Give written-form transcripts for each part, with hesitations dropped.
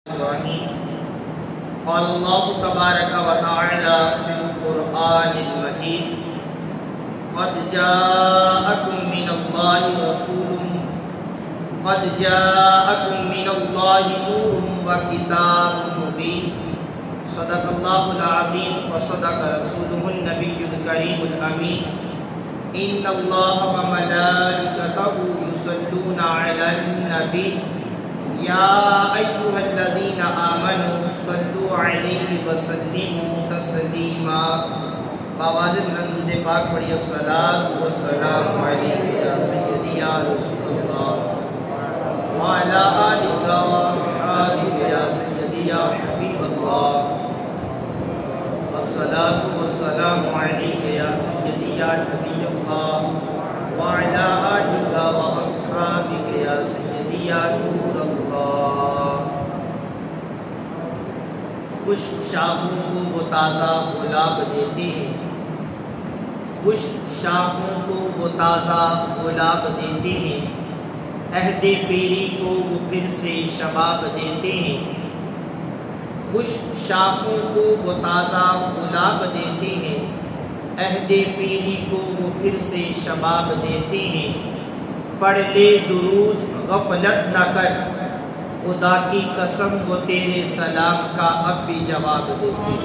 قال الله تبارك وتعالى في القرآن المجيد قد جاءكم من الله نور وكتاب مبين صدق الله العظيم وصدق رسوله النبي الكريم الأمين إن الله وملائكته يصلون على النبي یا ایھا الذین آمنوا صلوا علیہ وسلموا تسلیما. بآواز بلند درود پاک پڑھیے الصلاۃ والسلام علیک یا سیدی یا رسول اللہ وعلی آلک واصحابک یا سیدی یا حبیب اللہ الصلاۃ والسلام علیک یا سیدی یا نبی اللہ وعلی آلک واصحابک یا سیدی یا نور اللہ. خشک شاخوں کو وہ تازہ گلاب دیتے ہیں، خشک شاخوں کو وہ تازہ گلاب دیتے ہیں، عہد پیری کو وہ پھر سے شباب دیتے ہیں. خشک شاخوں کو وہ تازہ گلاب دیتے ہیں، عہد پیری کو وہ پھر سے شباب دیتے ہیں. پڑھ لے درود غفلت نہ کر، خدا کی قسم وہ تیرے سلام کا اب بھی جواب دیتے ہیں.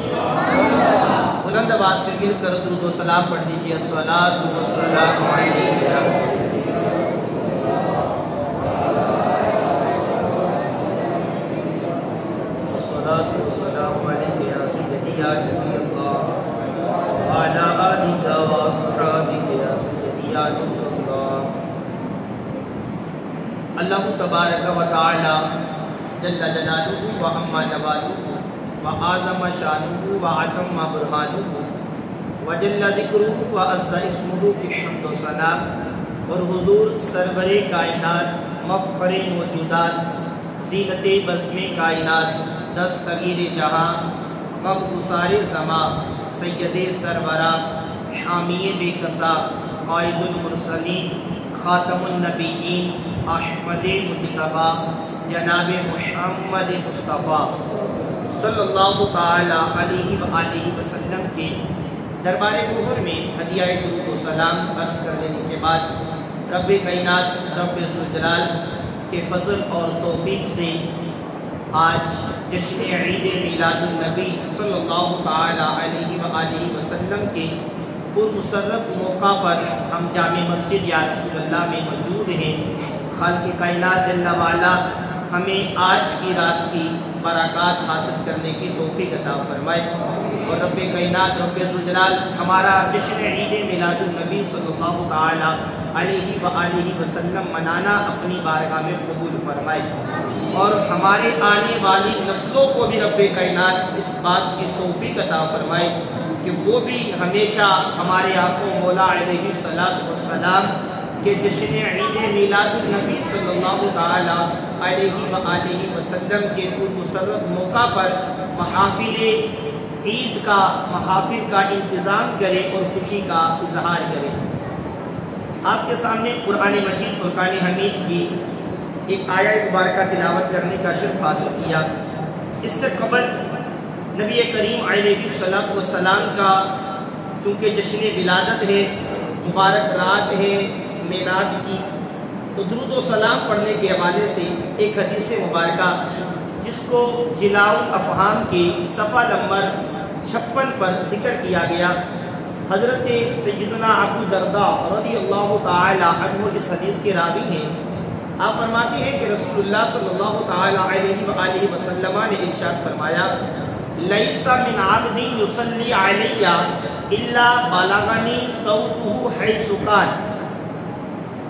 بلند آواز سے مل کر درود و سلام پڑھ دیجیے. الصلاۃ والسلام علیک یا سیدی الصلاۃ والسلام علیک یا سیدی یا نبی اللہ وعلی آلک واصحابک یا سیدی یا نور اللہ. اللہ تبارک و تعالی جل جلالہ و عما نوالہ و اعظم شانہ و اتم برہانہ و جل ذکرہ و عز اسمہ کی حمد و ثنا اور حضور سرور کائنات مفخر موجودات زینت بزم کائنات دستگیر جہاں غم گسار زماں سید سرورہ حامی بے کسا قائد المرسلین خاتم النبیین احمد مجتبی جناب محمد مصطفیٰ صلی اللہ تعالی علیہ وآلہ وسلم کے دربار ظہور میں ہدیہ درود و سلام عرض کر لینے کے بعد رب کائنات رب ذوالجلال کے فضل اور توفیق سے آج جشن عید میلاد النبی صلی اللہ تعالی علیہ وآلہ وسلم کے پرمسرت موقع پر ہم جامع مسجد یا رسول اللہ میں موجود ہیں. خالق کائنات جل وعلا ہمیں آج کی رات کی برکات حاصل کرنے کی توفیق عطا فرمائے اور رب کائنات رب ذوالجلال ہمارا جشن عید میلاد النبی صلی اللہ تعالی علیہ وآلہ وسلم منانا اپنی بارگاہ میں قبول فرمائے اور ہمارے آنے والی نسلوں کو بھی رب کائنات اس بات کی توفیق عطا فرمائے کہ وہ بھی ہمیشہ ہمارے آقا مولا علیہ السلام کہ جشن عید میلاد النبی صلی اللہ تعالی علیہ وآلہ وسلم کے پرمسرت موقع پر محافل عید کا محافل کا انتظام کرے اور خوشی کا اظہار کرے. آپ کے سامنے قرآن مجید فرقان حمید کی ایک آیہ مبارکہ تلاوت کرنے کا شرف حاصل کیا. اس سے قبل نبی کریم علیہ السلام کا چونکہ جشن ولادت ہے، مبارک رات ہے میلاد کی، تو درود و سلام پڑھنے کے حوالے سے ایک حدیث مبارکہ جس کو جلاء الافہام کی صفحہ نمبر 56 پر ذکر کیا گیا. حضرت سیدنا ابو درداء رضی اللہ تعالی عنہ اس حدیث کے راوی ہیں. آپ فرماتے ہیں کہ رسول اللہ صلی اللہ تعالی علیہ وآلہ وسلم نے ارشاد فرمایا لیس من عبد یصلی علی الا بلغنی صوته حیث کان.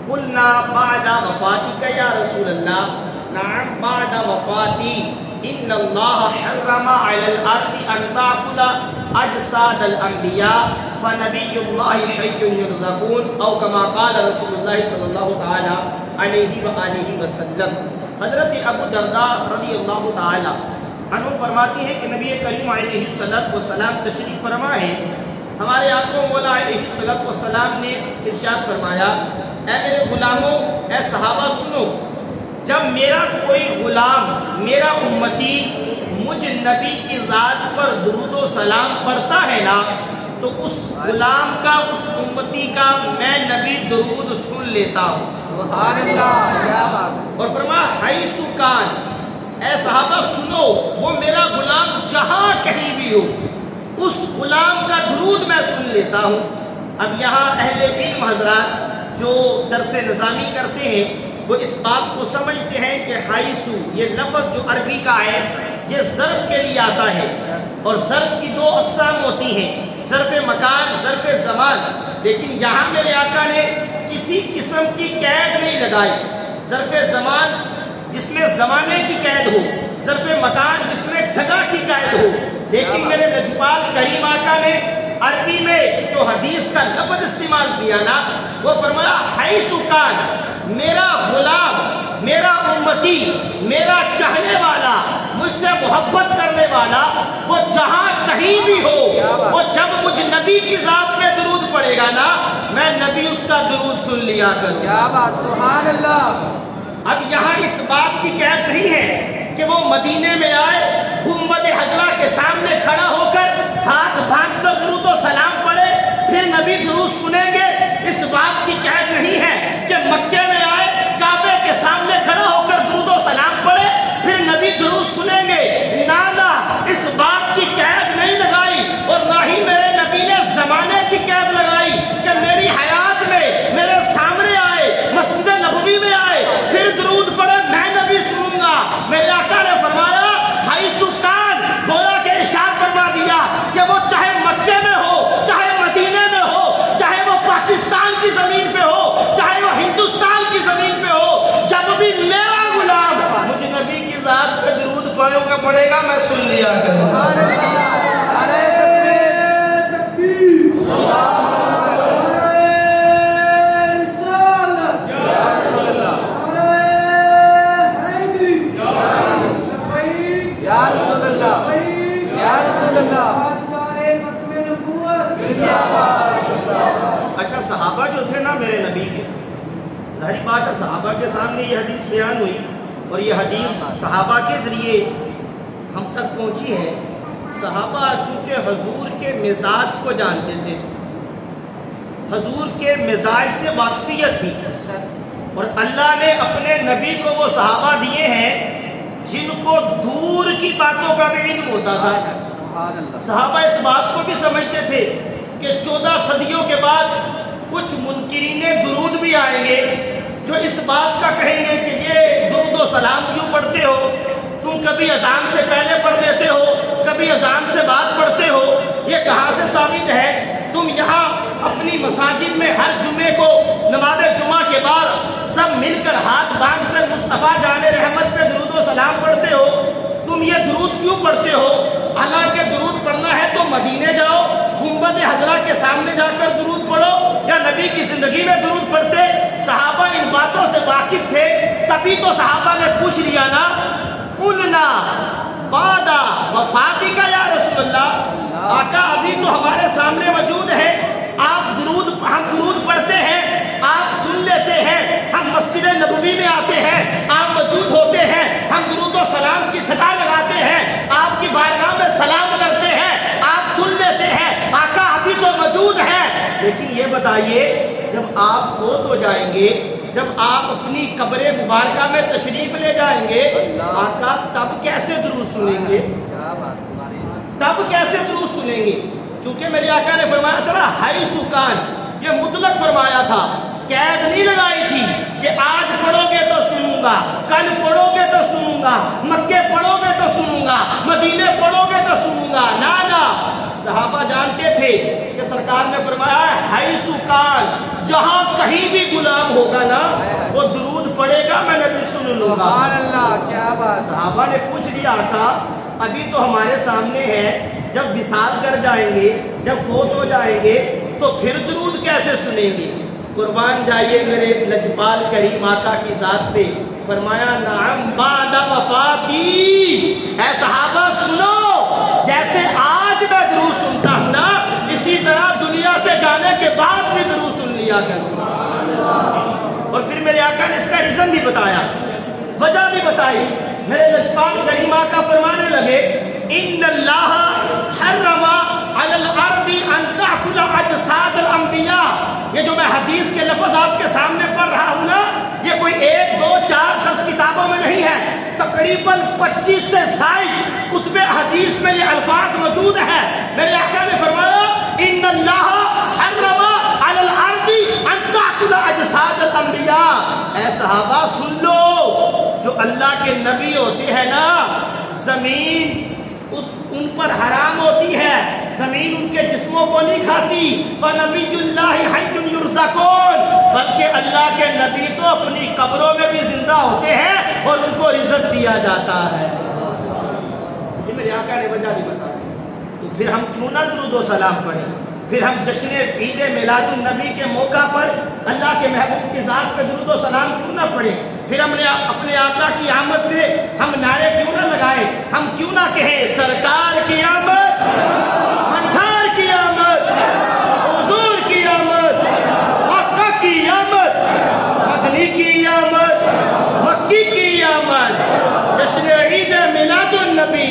قلنا بعد وفاتك یا رسول اللہ نعم بعد وفاتی ان اللہ حرم علی الارض ان تاکل اجساد الانبیاء فنبی اللہ حی یرزقون او کما قال رسول اللہ صلی اللہ تعالی علیہ وآلہ وسلم. حضرت ابو درداء رضی اللہ تعالی عنہ فرماتی ہیں کہ نبی کریم علیہ السلام تشریف فرما ہے. ہمارے آقا مولا علیہ السلام نے ارشاد فرمایا اے میرے غلاموں، اے صحابہ سنو، جب میرا کوئی غلام، میرا امتی مجھ نبی کی ذات پر درود و سلام پڑھتا ہے نا، تو اس غلام کا، اس امتی کا میں نبی درود سن لیتا ہوں۔ سبحان اللہ، کیا بات۔ اور فرمایا حیث کان، اے صحابہ سنو، وہ میرا غلام جہاں کہیں بھی ہو اس غلام کا درود میں سن لیتا ہوں۔ اب یہاں اہل علم حضرات جو درس نظامی کرتے ہیں وہ اس بات کو سمجھتے ہیں کہ حیثو یہ لفظ جو عربی کا ہے یہ ظرف کے لیے آتا ہے، اور ظرف کی دو اقسام ہوتی ہیں، ظرف مکان، ظرف زمان۔ لیکن یہاں میرے آقا نے کسی قسم کی قید نہیں لگائی۔ ظرف زمان جس میں زمانے کی قید ہو، ظرف مکان جس میں جگہ کی قید ہو، لیکن میرے لجپال کریم آقا نے عربی میں جو حدیث کا لفظ استعمال کیا نا، وہ فرمایا حیث کان، میرا غلام، میرا امتی، میرا چاہنے والا، مجھ سے محبت کرنے والا، وہ جہاں کہیں بھی ہو، وہ جب مجھ نبی کی ذات میں درود پڑے گا نا، میں نبی اس کا درود سن لیا کروں۔ کیا بات، سبحان اللہ۔ اب یہاں اس بات کی قید نہیں ہے کہ وہ مدینے میں آئے، گنبد خضرا کے سامنے کھڑا ہو کر ہاتھ باندھ کر درود و سلام پڑھے پھر نبی درود سنیں گے۔ اس بات کی قید نہیں ہے کہ مکے میں آئے، کعبے کے سامنے کھڑا ہو کر درود و سلام پڑھے پھر نبی درود سنیں گے۔ نانا، اس بات کی قید نہیں لگائی، اور نہ ہی میرے نبی نے زمانے کی قید لگائی کہ میری حیات میں میرے سامنے آئے، مسجد نبوی میں آئے پھر درود پڑھے میں نبی سنوں گا۔ میرے آقا نے فرمایا حیث کان، گویا کہ ارشاد فرما دیا کہ وہ چاہے مکے میں ہو، چاہے مدینے میں ہو، چاہے وہ پاکستان کی زمین پہ ہو، چاہے وہ ہندوستان کی زمین پہ ہو، جب بھی میرا غلام مجھے نبی کی ذات پہ درود پڑھے گا میں سن لیا کروں۔ سبحان اللہ، نعرہ تکبیر، تکبیر، اللہ اچھا، صحابہ جو تھے نا میرے نبی کے، ظاہری بات ہے صحابہ کے سامنے یہ حدیث بیان ہوئی، اور یہ حدیث صحابہ کے ذریعے ہم تک پہنچی ہے۔ صحابہ چونکہ حضور کے مزاج کو جانتے تھے، حضور کے مزاج سے واقفیت تھی، اور اللہ نے اپنے نبی کو وہ صحابہ دیے ہیں جن کو دور کی باتوں کا بھی علم ہوتا تھا۔ صحابہ اس بات کو بھی سمجھتے تھے کہ 14 صدیوں کے بعد کچھ منکرین درود بھی آئیں گے جو اس بات کا کہیں گے کہ یہ درود و سلام کیوں پڑھتے ہو، تم کبھی اذان سے پہلے پڑھ لیتے ہو، کبھی اذان سے بعد پڑھتے ہو، یہ کہاں سے ثابت ہے؟ تم یہاں اپنی مساجد میں ہر جمعے کو نماز جمعہ کے بعد سب مل کر ہاتھ باندھ کر مصطفیٰ جان رحمت پہ درود و سلام پڑھتے ہو، تم یہ درود کیوں پڑھتے ہو؟ حالانکہ درود پڑھنا ہے تو مدینے جاؤ، گنبد خضرا کے سامنے جا کر درود پڑھو، یا نبی کی زندگی میں درود پڑھتے۔ صحابہ ان باتوں سے واقف تھے، تبھی تو صحابہ نے پوچھ لیا نا، قلنا بعد وفاتی کا یا رسول اللہ، آقا ابھی تو ہمارے سامنے موجود ہے، ہم درود پڑھتے ہیں، آپ سن لیتے ہیں، ہم مسجد نبوی میں آتے ہیں، آپ موجود ہوتے ہیں، ہم درود و سلام کی صدا لگاتے ہیں، آپ کی بارگاہ میں سلام کرتے ہیں، آپ سن لیتے ہیں، آقا ابھی تو موجود ہیں، لیکن یہ بتائیے جب آپ فوت ہو جائیں گے، جب آپ اپنی قبر مبارکہ میں تشریف لے جائیں گے، آقا تب کیسے درود سنیں گے؟ تب کیسے درود سنیں گے؟ چونکہ میرے آقا نے فرمایا تھا نا حیث کان، یہ مطلق فرمایا تھا، قید نہیں لگائی تھی کہ آج پڑھو گے تو سنوں گا، کل پڑھو گے تو سنوں گا، مکے پڑھو گے تو سنوں گا، مدینے پڑھو گے تو سنوں گا۔ نا صحابہ جانتے تھے کہ سرکار نے فرمایا حیث کان، جہاں کہیں بھی غلام ہوگا نا وہ درود پڑھے گا میں نبی سن لوں گا۔ سبحان اللہ، کیا بات۔ صحابہ نے پوچھ لیا آقا ابھی تو ہمارے سامنے ہے، جب وصال کر جائیں گے، جب فوت ہو جائیں گے تو پھر درود کیسے سنیں گے؟ قربان جائیے میرے لجپال کریم آقا کی ذات پہ، فرمایا نعم بعد وفاتی، اے صحابہ سنو، جیسے آج میں درود سنتا ہوں نا اسی طرح دنیا سے جانے کے بعد بھی درود سن لیا کروں۔ اور پھر میرے آقا نے اس کا ریزن بھی بتایا، وجہ بھی بتائی. میرے لجپال کریمہ کا فرمانے لگے ان اللہ حرم علی الارض ان تاکل اجساد الانبیاء. یہ جو میں حدیث کے لفظ آپ کے سامنے پڑھ رہا ہوں نا، یہ کوئی 1 2 4 10 کتابوں میں نہیں ہے، تقریباً 25 سے زائد کتب حدیث میں یہ الفاظ موجود ہیں. میرے آقا نے فرمایا ان اللہ حرم علی الارض ان تاکل اجساد الانبیاء. اے صحابہ سن لو، جو اللہ کے نبی ہوتے ہیں نا، زمین ان پر حرام ہوتی ہے، زمین ان کے جسموں کو نہیں کھاتی. فَنَبِيُّ اللَّهِ حَيٌّ يُرْزَقُونَ، بلکہ اللہ کے نبی تو اپنی قبروں میں بھی زندہ ہوتے ہیں اور ان کو رزق دیا جاتا ہے. یہ میرے آقا نے وجہ بھی بتا دی. تو پھر ہم کیوں نہ درود و سلام پڑھیں؟ پھر ہم جشن عید میلاد النبی کے موقع پر اللہ کے محبوب کی ذات پہ درود و سلام کیوں نہ پڑھیں؟ پھر ہم نے اپنے آقا کی آمد پہ ہم نعرے کیوں نہ لگائیں؟ ہم کیوں نہ کہیں سرکار کی آمد، مندھار کی آمد، حضور کی آمد، مکہ کی آمد، مدنی کی آمد، مکی کی آمد، جشن عید میلاد النبی.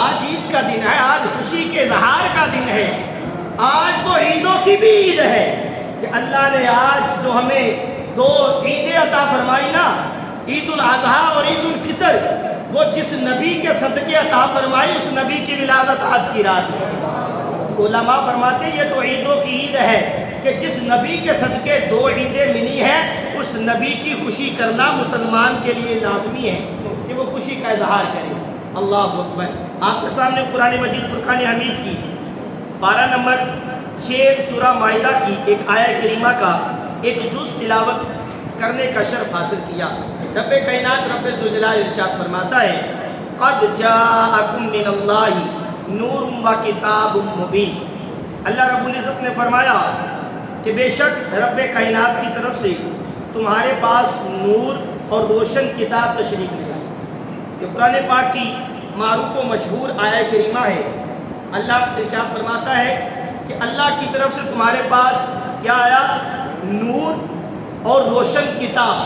آج عید کا دن ہے، آج خوشی کے اظہار کا دن ہے، آج تو عیدوں کی بھی عید ہے کہ اللہ نے آج جو ہمیں 2 عیدیں عطا فرمائی نا، عید الاضحیٰ اور عید الفطر، وہ جس نبی کے صدقے عطا فرمائی اس نبی کی ولادت آج کی رات ہے. علماء فرماتے ہیں یہ تو عیدوں کی عید ہے کہ جس نبی کے صدقے 2 عیدیں ملی ہیں، اس نبی کی خوشی کرنا مسلمان کے لیے لازمی ہے کہ وہ خوشی کا اظہار کرے. اللہ اکبر. آپ کے سامنے قرآن مجید فرقان حمید کی پارہ نمبر 6 سورہ مائدہ کی ایک آیہ کریمہ کا ایک جز تلاوت کرنے کا شرف حاصل کیا. رب کائنات رب ذوالجلال ارشاد فرماتا ہے قد جاءکم من اللہ نور و کتاب مبین. اللہ رب العزت نے فرمایا کہ بے شک رب کائنات کی طرف سے تمہارے پاس نور اور روشن کتاب تشریف لے آئی. یہ قرآن پاک کی معروف و مشہور آیہ کریمہ ہے. اللہ ارشاد فرماتا ہے کہ اللہ کی طرف سے تمہارے پاس کیا آیا؟ نور اور روشن کتاب.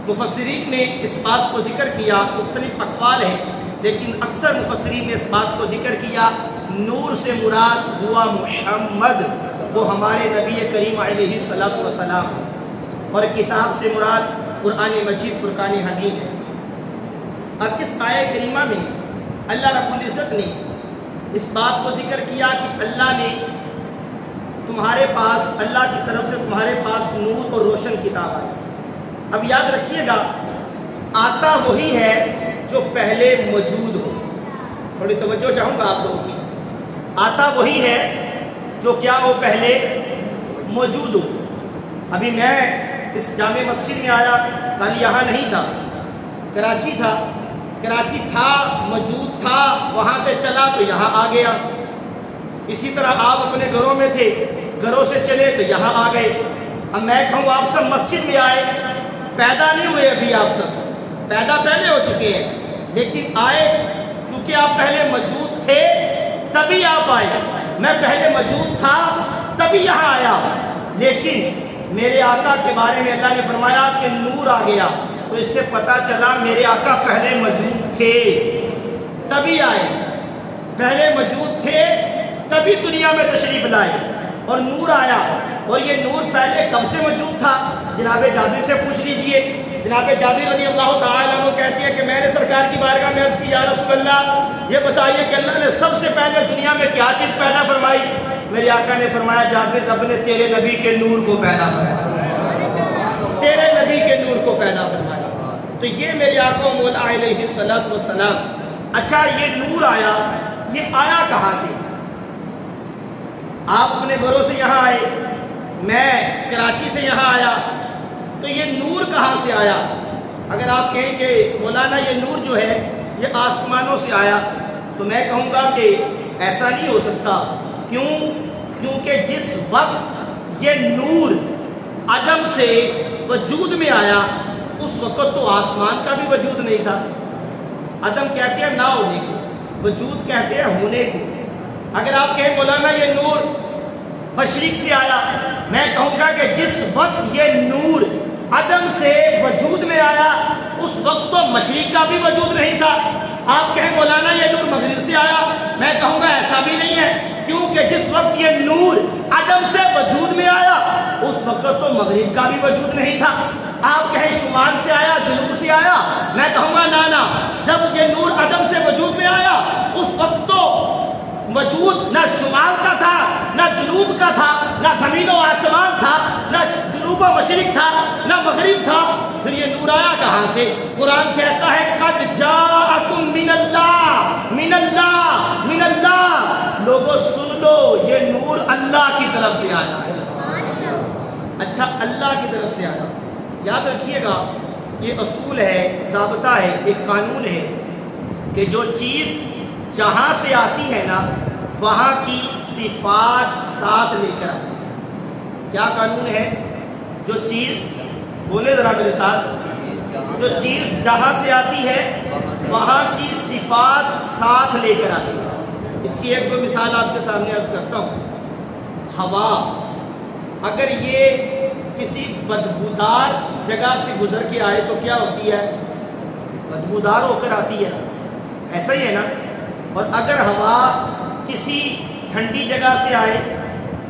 مفسرین نے اس بات کو ذکر کیا، مختلف اقوال ہیں، لیکن اکثر مفسرین نے اس بات کو ذکر کیا نور سے مراد ہوا محمد، وہ ہمارے نبی کریم علیہ السلام، اور کتاب سے مراد قرآن مجید فرقان حمید ہے. اب اس آیہ کریمہ میں اللہ رب العزت نے اس بات کو ذکر کیا کہ اللہ نے تمہارے پاس، اللہ کی طرف سے تمہارے پاس نور اور روشن کتاب آئی. اب یاد رکھیے گا، آتا وہی ہے جو پہلے موجود ہو. تھوڑی توجہ چاہوں گا آپ لوگوں کی. آتا وہی ہے جو کیا ہو، پہلے موجود ہو. ابھی میں اس جامع مسجد میں آیا، کل یہاں نہیں تھا، کراچی تھا. کراچی تھا، موجود تھا، وہاں سے چلا تو یہاں آ گیا. اسی طرح آپ اپنے گھروں میں تھے، گھروں سے چلے تو یہاں آ گئے. اب میں کہوں آپ سب مسجد میں آئے، پیدا نہیں ہوئے ابھی، آپ سب پیدا پہلے ہو چکے ہیں، لیکن آئے کیونکہ آپ پہلے موجود تھے تبھی آپ آئے. میں پہلے موجود تھا تبھی یہاں آیا، لیکن میرے آقا کے بارے میں اللہ نے فرمایا کہ نور آ گیا، تو اس سے پتا چلا میرے آقا پہلے موجود تھے تبھی آئے، پہلے موجود تھے تبھی دنیا میں تشریف لائے اور نور آیا. اور یہ نور پہلے کب سے موجود تھا؟ جناب جابر سے پوچھ لیجئے. جناب جابر رضی اللہ تعالیٰ عنہ کہتے ہیں کہ میں نے سرکار کی بارگاہ میں عرض کی یا رسول اللہ یہ بتائیے کہ اللہ نے سب سے پہلے دنیا میں کیا چیز پیدا فرمائی؟ میرے آقا نے فرمایا جابر رب نے تیرے نبی کے نور کو پیدا فرمایا، تیرے نبی کے نور کو پیدا فرمایا. تو یہ میرے آقا مولا علیہ السلام. اچھا یہ نور آیا، یہ آیا کہاں سے؟ آپ اپنے گھروں سے یہاں آئے، میں کراچی سے یہاں آیا، تو یہ نور کہاں سے آیا؟ اگر آپ کہیں کہ مولانا یہ نور جو ہے یہ آسمانوں سے آیا، تو میں کہوں گا کہ ایسا نہیں ہو سکتا. کیوں؟ کیونکہ جس وقت یہ نور عدم سے وجود میں آیا اس وقت تو آسمان کا بھی وجود نہیں تھا. عدم کہتے ہیں نہ ہونے کو، وجود کہتے ہیں ہونے کو. اگر آپ کہیں مولانا یہ نور مشرق سے آیا، میں کہوں گا کہ جس وقت یہ نور عدم سے وجود میں آیا اس وقت تو مشرق کا بھی وجود نہیں تھا. آپ کہیں مولانا یہ نور مغرب سے آیا, میں کہوں گا ایسا بھی نہیں ہے, کیونکہ جس وقت یہ نور عدم سے وجود میں آیا اس وقت تو مغرب کا بھی وجود نہیں تھا. آپ کہیں شمال سے آیا, جنوب سے آیا, میں کہوں گا نانا, جب یہ نور عدم سے وجود میں آیا اس وقت تو وجود نہ شمال کا تھا, نہ جنوب کا تھا, نہ زمین و آسمان تھا, نہ جنوب و مشرق تھا, نہ مغرب تھا. پھر یہ نور آیا کہاں سے؟ قرآن کہتا ہے قد جاءکم من اللہ, من اللہ, من اللہ. لوگوں سن لو, یہ نور اللہ کی طرف سے آیا ہے. اچھا, اللہ کی طرف سے آیا. یاد رکھیے گا, یہ اصول ہے, ضابطہ ہے, ایک قانون ہے کہ جو چیز جہاں سے آتی ہے نا وہاں کی صفات ساتھ لے کر آتی ہے. کیا قانون ہے؟ جو چیز, بولے ذرا میرے ساتھ, جو چیز جہاں سے آتی ہے وہاں کی صفات ساتھ لے کر آتی ہے. اس کی ایک دو مثال آپ کے سامنے عرض کرتا ہوں. ہوا, اگر یہ کسی بدبودار جگہ سے گزر کے آئے تو کیا ہوتی ہے؟ بدبودار ہو کر آتی ہے, ایسا ہی ہے نا. اور اگر ہوا کسی ٹھنڈی جگہ سے آئے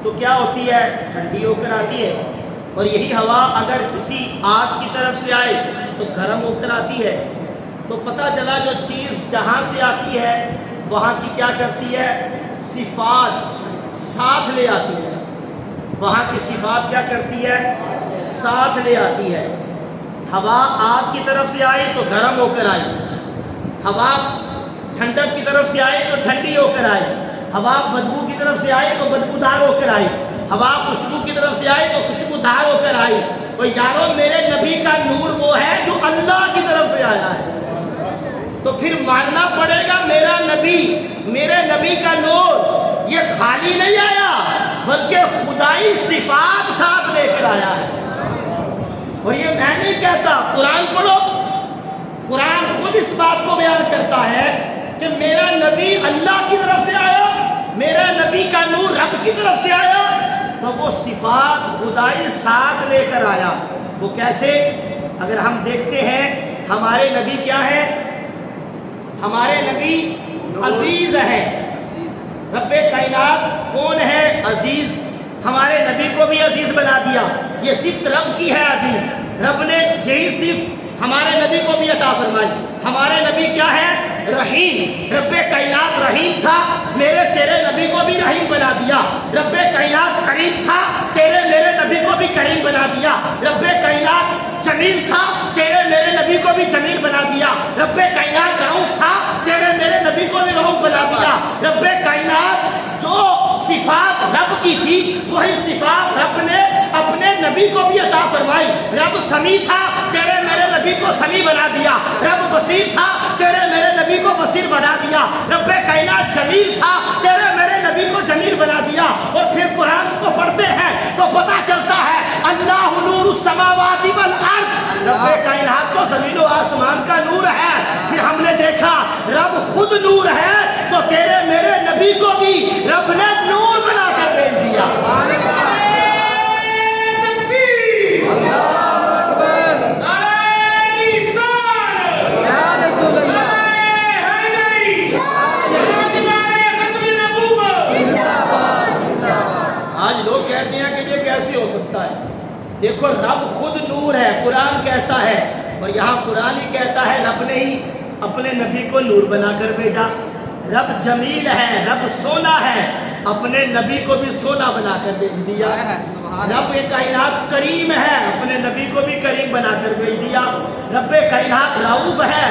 تو کیا ہوتی ہے؟ ٹھنڈی ہو کر آتی ہے. اور یہی ہوا اگر کسی آگ کی طرف سے آئے تو گرم ہو کر آتی ہے. تو پتہ چلا جو چیز جہاں سے آتی ہے وہاں کی کیا کرتی ہے؟ صفات ساتھ لے آتی ہے. وہاں کی صفات کیا کرتی ہے؟ ساتھ لے آتی ہے. ہوا آگ کی طرف سے آئی تو گرم ہو کر آئی, ہوا ٹھنڈک کی طرف سے آئے تو ٹھنڈی ہو کر آئی, ہوا بدبو کی طرف سے آئے تو بدبودار ہو کر آئی, ہوا خوشبو کی طرف سے آئے تو خوشبودار ہو کر آئی. اور یارو میرے نبی کا نور وہ ہے جو اللہ کی طرف سے آیا ہے. تو پھر ماننا پڑے گا میرا نبی, میرے نبی کا نور یہ خالی نہیں آیا بلکہ خدائی صفات ساتھ لے کر آیا ہے. اور یہ میں نہیں کہتا, قرآن پڑھو, قرآن خود اس بات کو بیان کرتا ہے کہ میرا نبی اللہ کی طرف سے آیا, میرا نبی کا نور رب کی طرف سے آیا, تو وہ صفات خدائی ساتھ لے کر آیا. وہ کیسے؟ اگر ہم دیکھتے ہیں ہمارے نبی کیا ہے؟ ہمارے نبی عزیز ہیں. رب کائنات کون ہے؟ عزیز. ہمارے نبی کو بھی عزیز بنا دیا. یہ صفت رب کی ہے عزیز. رب نے یہی صفت ہمارے نبی کو بھی عطا فرمائی. ہمارے نبی کیا ہے؟ رحیم. رب کائنات رحیم تھا, میرے تیرے نبی کو بھی رحیم بنا دیا. رب کائنات کریم تھا, تیرے میرے نبی کو بھی کریم بنا دیا. رب کائنات جمیل تھا, تیرے میرے نبی کو بھی جمیل بنا دیا. رب کائنات رؤوف تھا, تیرے میرے نبی کو بھی رؤوف بنا دیا. رب کائنات جو صفات رب کی تھی وہی صفات رب نے اپنے نبی کو بھی عطا فرمائی. رب سمیع تھا, تیرے میرے نبی کو سمیع بنا دیا. رب بصیر تھا, تیرے میرے نبی کو بصیر بنا دیا. رب کائنات جمیل تھا, تیرے میرے نبی کو جمیل بنا دیا. اور پھر قرآن کو پڑھتے ہیں تو پتہ چلتا ہے اللہ نور السماوات والارض, رب کائنات تو زمین و آسمان کا نور ہے. پھر ہم نے دیکھا رب خود نور ہے تو تیرے میرے نبی کو بھی رب نے نور بنا کر بھیج دیا. آج لوگ کہتے ہیں کہ یہ کیسے ہو سکتا ہے؟ دیکھو رب خود نور ہے, قرآن کہتا ہے, اور یہاں قرآن ہی کہتا ہے رب نے ہی اپنے نبی کو نور بنا کر بھیجا. رب جمیل ہے, رب سونا ہے, اپنے نبی کو بھی سونا بنا کر بھیج دیا. رب کائنات کریم ہے, اپنے نبی کو بھی کریم بنا کر بھیج دیا. رب کائنات رؤوف ہے,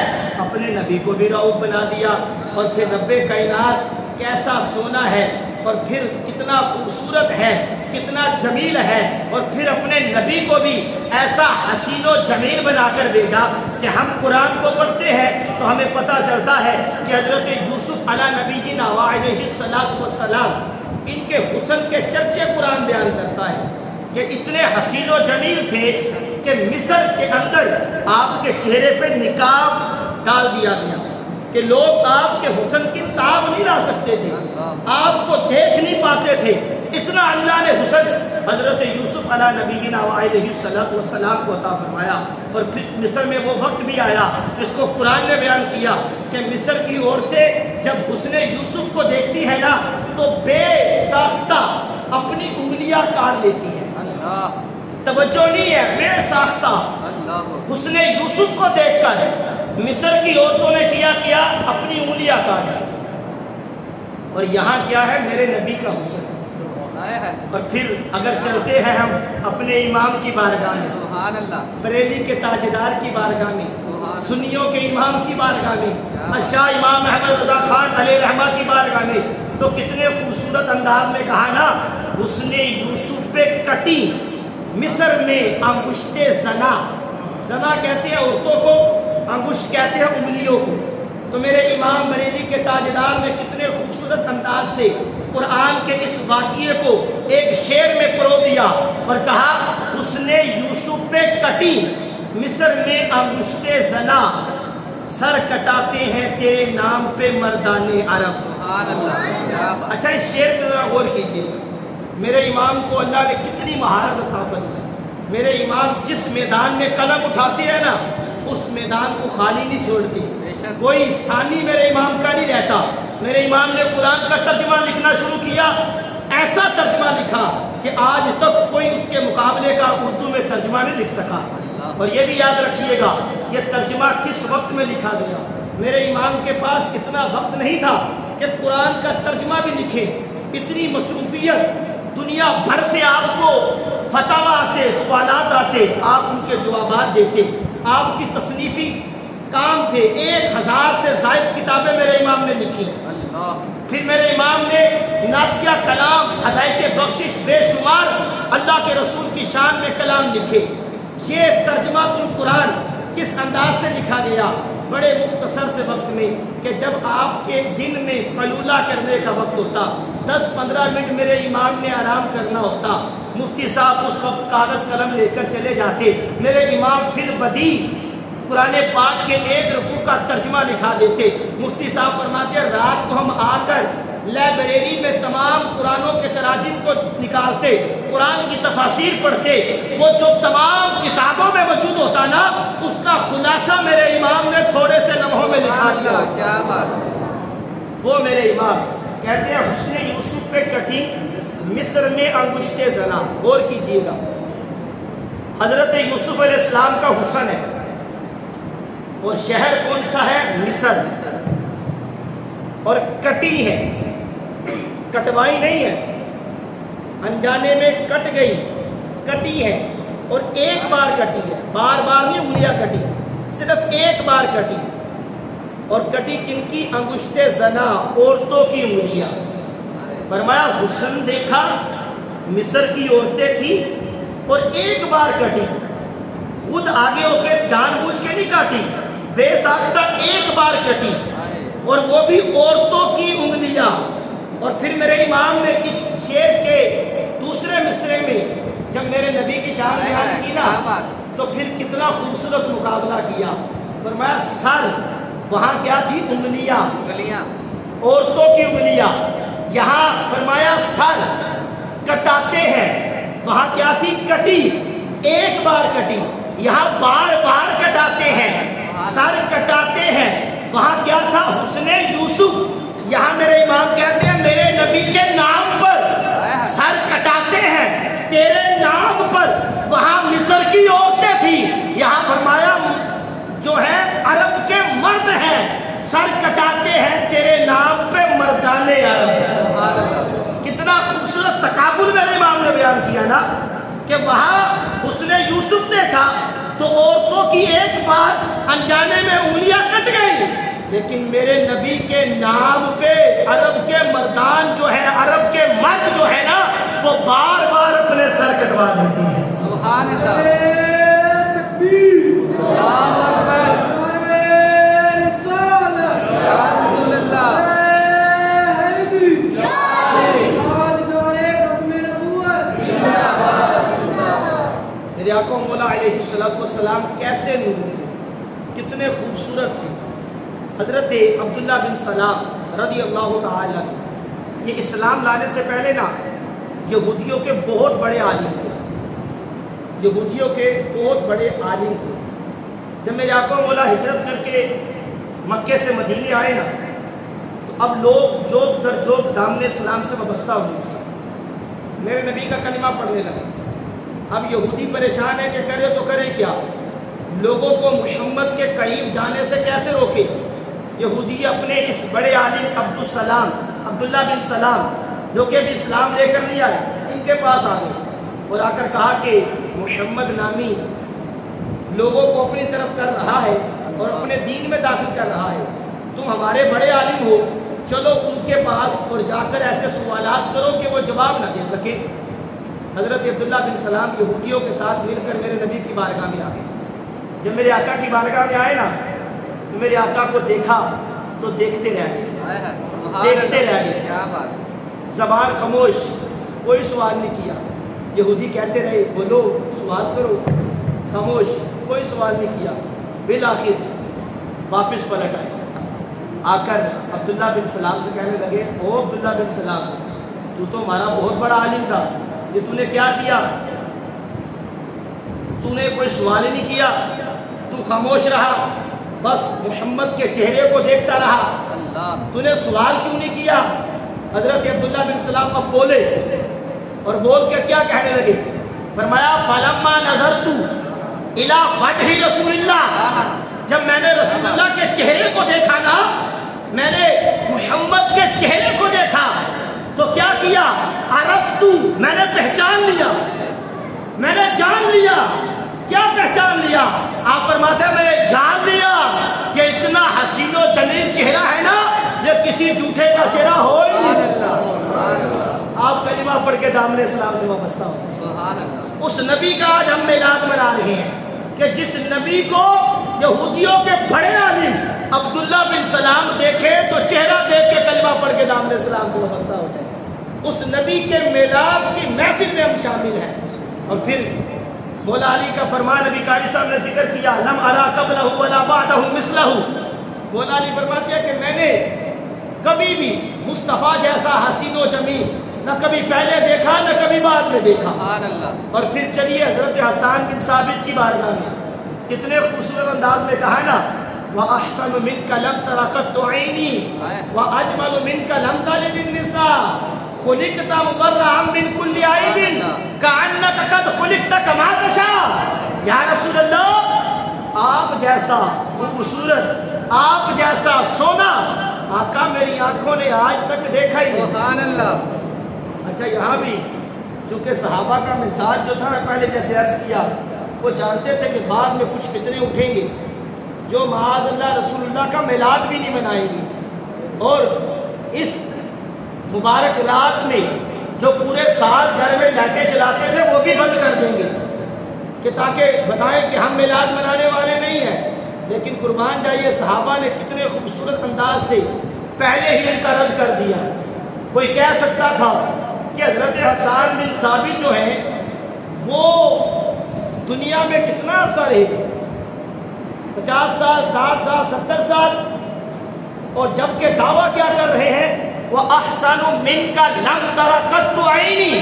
اپنے نبی کو بھی رؤوف بنا دیا. اور پھر رب کائنات کیسا سونا ہے, اور پھر کتنا خوبصورت ہے, کتنا جمیل ہے, اور پھر اپنے نبی کو بھی ایسا حسین و جمیل بنا کر بھیجا کہ ہم قرآن کو پڑھتے ہیں تو ہمیں پتہ چلتا ہے کہ حضرت یوسف علیہ نبی علیہ الصلوۃ والسلام, ان کے حسن کے چرچے قرآن بیان کرتا ہے کہ اتنے حسین و جمیل تھے کہ مصر کے اندر آپ کے چہرے پہ نقاب ڈال دیا گیا. کہ لوگ آپ کے حسن کی تاب نہیں لا سکتے تھے، آپ کو دیکھ نہیں پاتے تھے، اتنا اللہ نے حسن حضرت یوسف علیہ نبینا علیہ السلام کو عطا فرمایا۔ اور پھر مصر میں وہ وقت بھی آیا جس کو قرآن نے بیان کیا کہ مصر کی عورتیں جب حسن یوسف کو دیکھتی ہیں نا تو بے ساختہ اپنی انگلیاں کاٹ لیتی ہیں، توجہ نہیں ہے، بے ساختہ حسن یوسف کو دیکھ کر مصر کی عورتوں نے کیا اپنی انگلیاں کاٹی۔ اور یہاں کیا ہے؟ میرے نبی کا حسن۔ اور پھر اگر چلتے ہیں ہم اپنے امام کی بارگاہ میں، سبحان اللہ، بریلی کے تاجدار کی بارگاہ میں، سنیوں کے امام کی بارگاہ میں، شاہ امام احمد رضا خان علیہ رحمہ کی بارگاہ میں، تو کتنے خوبصورت انداز میں کہا نا، حسن یوسف پہ کٹی مصر میں انگشت زنا۔ زنا کہتے ہیں عورتوں کو، انگشت کہتے ہیں انگلیوں کو۔ تو میرے امام بریلی کے تاجدار نے کتنے خوبصورت انداز سے قرآن کے اس واقعے کو ایک شعر میں پرو دیا اور کہا، حسن یوسف پہ کٹی مصر میں انگشت زنا، سر کٹاتے ہیں تیرے نام پہ مردان عرب۔ سبحان اللہ۔ اچھا اس شعر پہ ذرا غور کیجیے، میرے امام کو اللہ نے کتنی مہارت عطا فرمائی۔ میرے امام جس میدان میں قلم اٹھاتے ہیں نا اس میدان کو خالی نہیں چھوڑتے، کوئی ثانی میرے امام کا نہیں رہتا۔ میرے امام نے قرآن کا ترجمہ لکھنا شروع کیا، ایسا ترجمہ لکھا کہ آج تک کوئی اس کے مقابلے کا اردو میں ترجمہ نہیں لکھ سکا۔ اور یہ بھی یاد رکھیے گا یہ ترجمہ کس وقت میں لکھا گیا۔ میرے امام کے پاس اتنا وقت نہیں تھا کہ قرآن کا ترجمہ بھی لکھے، اتنی مصروفیت، دنیا بھر سے آپ کو فتاوی آتے، سوالات آتے، آپ ان کے جوابات دیتے، آپ کی تصنیفی کام تھے۔ 1000 سے زائد کتابیں میرے امام نے لکھی۔ پھر میرے امام نے نعتیہ کلام، ہدایت بخشش، بے شمار اللہ کے رسول کی شان میں کلام لکھے۔ یہ ترجمہ القرآن کس انداز سے لکھا گیا؟ بڑے مختصر سے وقت میں کہ جب آپ کے دن میں قلولہ کرنے کا وقت ہوتا، 10-15 منٹ میرے امام نے آرام کرنا ہوتا، مفتی صاحب اس وقت کاغذ قلم لے کر چلے جاتے، میرے امام پھر بدی قرآن پاک کے 1 رکوع کا ترجمہ لکھا دیتے۔ مفتی صاحب فرماتے ہیں رات کو ہم آ کر لائبریری میں تمام قرآنوں کے تراجم کو نکالتے، قرآن کی تفاسیر پڑھتے، وہ جو تمام کتابوں میں موجود ہوتا نا اس کا خلاصہ میرے امام نے تھوڑے سے لمحوں میں لکھا دیا۔ کیا بات ہے۔ وہ میرے امام کہتے ہیں حسن یوسف پہ کٹی مصر میں انگشت زنا۔ غور کیجیے گا، حضرت یوسف علیہ السلام کا حسن ہے اور شہر کون سا ہے؟ مصر، اور کٹی ہے، کٹوائی نہیں ہے، انجانے میں کٹ گئی، کٹی ہے، اور ایک بار کٹی ہے، بار بار نہیں انگلیاں کٹی، صرف ایک بار کٹی۔ اور کٹی کن کی؟ انگشت زنا، عورتوں کی انگلیاں۔ فرمایا حسن دیکھا، مصر کی عورتیں تھی اور ایک بار کٹی، خود آگے ہو کے جان بوجھ کے نہیں کاٹی، بے ساختہ ایک بار کٹی، اور وہ بھی عورتوں کی انگلیاں۔ اور پھر میرے امام نے اس شعر کے دوسرے مصرے میں جب میرے نبی کی شان بیان کی نا تو پھر کتنا خوبصورت مقابلہ کیا۔ فرمایا سر، وہاں کیا تھی؟ انگلیاں، عورتوں کی انگلیاں۔ یہاں فرمایا سر کٹاتے ہیں، وہاں کیا تھی؟ کٹی، ایک بار کٹی۔ یہاں بار بار کٹاتے ہیں، سر کٹاتے ہیں، وہاں کیا تھا؟ حسن یوسف۔ یہاں میرے امام کہتے ہیں میرے نبی کے نام پر سر کٹاتے ہیں، تیرے نام پر۔ وہاں مصر کی عورتیں تھی، یہاں فرمایا جو ہے عرب کے مرد ہیں، سر کٹاتے ہیں تیرے نام پہ مردان عرب۔ کتنا خوبصورت تقابل میرے امام نے بیان کیا نا کہ وہاں حسن یوسف دیکھا تو عورتوں کی ایک بار انجانے میں انگلیاں کٹ گئی، لیکن میرے نبی کے نام پہ عرب کے مردان جو ہے، عرب کے مرد جو ہے نا وہ بار بار اپنے سر کٹوا دیتی ہیں۔ سبحان اللہ، تکبیر، اللہ اکبر، رسول اللہ، میرے آقا مولا علیہ السلام کیسے نور تھے، کتنے خوبصورت تھے۔ حضرت عبداللہ بن سلام رضی اللہ تعالیٰ یہ اسلام لانے سے پہلے نا یہودیوں کے بہت بڑے عالم تھے، یہودیوں کے بہت بڑے عالم تھے۔ جب میرے آقا مولا ہجرت کر کے مکے سے مدینے آئے نا تو اب لوگ جوک در جوک دامن اسلام سے وابستہ ہوئے، میرے نبی کا کلمہ پڑھنے لگے۔ اب یہودی پریشان ہے کہ کرے تو کرے کیا، لوگوں کو محمد کے قریب جانے سے کیسے روکے۔ یہودی اپنے اس بڑے عالم عبداللہ بن سلام جو کہ ابھی اسلام لے کر نہیں آئے، ان کے پاس آ گئے اور آ کر کہا کہ محمد نامی لوگوں کو اپنی طرف کر رہا ہے اور اپنے دین میں داخل کر رہا ہے، تم ہمارے بڑے عالم ہو، چلو ان کے پاس اور جا کر ایسے سوالات کرو کہ وہ جواب نہ دے سکے۔ حضرت عبداللہ بن سلام یہودیوں کے ساتھ مل کر میرے نبی کی بارگاہ میں آ گئے۔ جب میرے آقا کی بارگاہ میں آئے نا تو میرے آقا کو دیکھا تو دیکھتے رہ گئے، کیا بات، زبان خاموش، کوئی سوال نہیں کیا۔ یہودی کہتے رہے بولو سوال کرو، خاموش، کوئی سوال نہیں کیا۔ بالآخر واپس پلٹ آئے، آ کر عبداللہ بن سلام سے کہنے لگے او عبداللہ بن سلام، تو ہمارا بہت بڑا عالم تھا، یہ تو نے کیا کیا؟ تو نے کوئی سوال ہی نہیں کیا، تو خاموش رہا، بس محمد کے چہرے کو دیکھتا رہا، تو نے سوال کیوں نہیں کیا؟ حضرت عبداللہ بن سلام اب بولے اور بول کے کیا کہنے لگے؟ فرمایا فلما نظرت الی وجہ رسول اللہ، جب میں نے رسول اللہ کے چہرے کو دیکھا نا، میں نے محمد کے چہرے کو دیکھا تو کیا کیا؟ عرفت، میں نے پہچان لیا، میں نے جان لیا۔ کیا پہچان لیا؟ آپ فرماتے ہیں میں نے جان لیا کہ اتنا حسین و جمیل چہرہ ہے نا یہ کسی جھوٹے کا چہرہ ہو ہی نہیں سکتا۔ آپ کلمہ پڑھ کے دامن اسلام سے وابستہ ہو۔ سبحان اللہ۔ اس نبی کا آج ہم میلاد منا رہے ہیں کہ جس نبی کو یہودیوں کے بڑے عالم عبداللہ بن سلام دیکھے تو چہرہ دیکھ کے کلمہ پڑھ کے دامن اسلام سے وابستہ ہو جائے۔ اس نبی کے میلاد کی محفل میں ہم شامل ہیں۔ اور پھر مولا علی کا فرمان نبی قاری صاحب نے ذکر کیا لم ارا قبلہ ولا بعدہ مثلہ، مولا علی فرماتے ہیں کہ میں نے کبھی بھی مصطفیٰ جیسا حسین و جمیل نہ کبھی پہلے دیکھا نہ کبھی بعد میں دیکھا۔ سبحان اللہ۔ اور پھر چلیے حضرت حسان بن ثابت کی بارگاہ میں کتنے خوبصورت انداز میں کہا ہے نا وَأَحْسَنُ مِنْكَ لَمْ تَرَ قَطُّ عَيْنِي وَأَجْمَلُ مِنْكَ لَمْ تَلِدِ النِّسَاءُ خُلِقْتَ مُبَرَّأً مِنْ كُلِّ عَيْبٍ كَأَنَّكَ قَدْ خُلِقْتَ كَمَا تَشَاءُ۔ یا رسول اللہ آپ جیسا خوبصورت، آپ جیسا سونا آقا میری آنکھوں نے آج تک دیکھا ہی نہیں۔ سبحان اللہ۔ اچھا یہاں بھی چونکہ صحابہ کا مزاج جو تھا پہلے جیسے عرض کیا وہ جانتے تھے کہ بعد میں کچھ فتنے اٹھیں گے جو معاذ اللہ رسول اللہ کا میلاد بھی نہیں منائیں گے، اور اس مبارک رات میں جو پورے سال گھر میں لائٹیں چلاتے تھے وہ بھی بند کر دیں گے کہ تاکہ بتائیں کہ ہم میلاد منانے والے نہیں ہیں۔ لیکن قربان جائیے صحابہ نے کتنے خوبصورت انداز سے پہلے ہی ان کا رد کر دیا۔ کوئی کہہ سکتا تھا کہ حضرت حسان بن ثابت جو ہیں وہ دنیا میں کتنا عرصہ رہے گا، 50 سال، 60 سال، 70 سال، اور جبکہ دعویٰ کیا کر رہے ہیں وَأَحْسَنُ مِنْكَ لَمْ تَرَ قَطُّ عَيْنِي،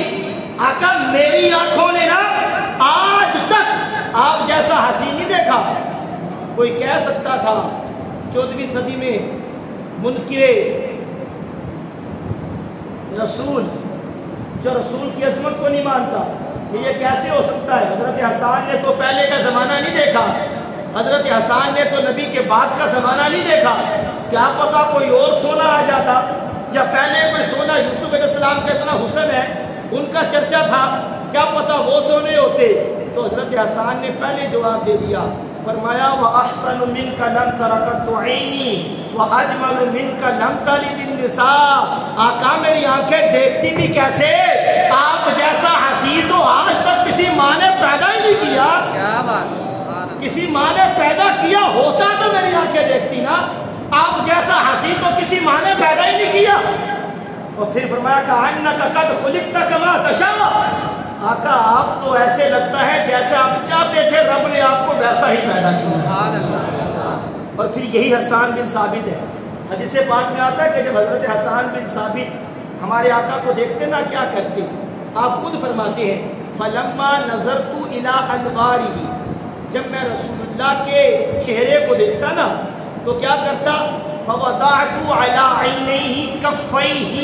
آقا میری آنکھوں نے نا آج تک آپ جیسا حسین نہیں دیکھا۔ کوئی کہہ سکتا تھا 14ویں صدی میں منکر رسول جو رسول کی عظمت کو نہیں مانتا کہ یہ کیسے ہو سکتا ہے، حضرت حسان نے تو پہلے کا زمانہ نہیں دیکھا، حضرت حسان نے تو نبی کے بعد کا زمانہ نہیں دیکھا، کیا پتا کوئی اور سونا آ جاتا یا پہلے کوئی سونا یوسف علیہ السلام کا اتنا حسن ہے ان کا چرچا تھا، کیا پتا وہ سونے ہوتے۔ تو حضرت حسان نے پہلے جواب دے دیا، فرمایا وَأَحْسَنُ مِنْكَ لَمْ تَرَ قَطُّ عَيْنِي وَأَجْمَلُ مِنْكَ لَمْ تَلِدِ النِّسَاءُ، آقا میری آنکھیں دیکھتی بھی کیسے، آپ جیسا حسین تو آج تک کسی ماں نے پیدا ہی نہیں کیا۔ کیا بات، کسی ماں نے پیدا کیا ہوتا تو میری آنکھیں دیکھتی نا، آپ جیسا حسین تو کسی ماں نے پیدا ہی نہیں کیا۔ اور پھر فرمایا کَأَنَّكَ قَدْ خُلِقْتَ كَمَا تَشَاءُ، آقا آپ تو ایسے لگتا ہے جیسے آپ چاہتے تھے رب نے آپ کو ویسا ہی پیدا کیا۔ سبحان اللہ۔ اور پھر یہی حسان بن ثابت ہے. حدیث پاک میں آتا ہے کہ جب حضرت حسان بن ثابت ہمارے آقا کو دیکھتے نا کیا کرتے, آپ خود فرماتے ہیں فَلَمَّا نَظَرْتُ إِلَىٰ أَنْوَارِهِ, جب میں رسول اللہ کے چہرے کو دیکھتا نا تو کیا کرتا, فَوَضَعْتُ عَلَىٰ عَيْنَيْهِ كَفَّيْهِ,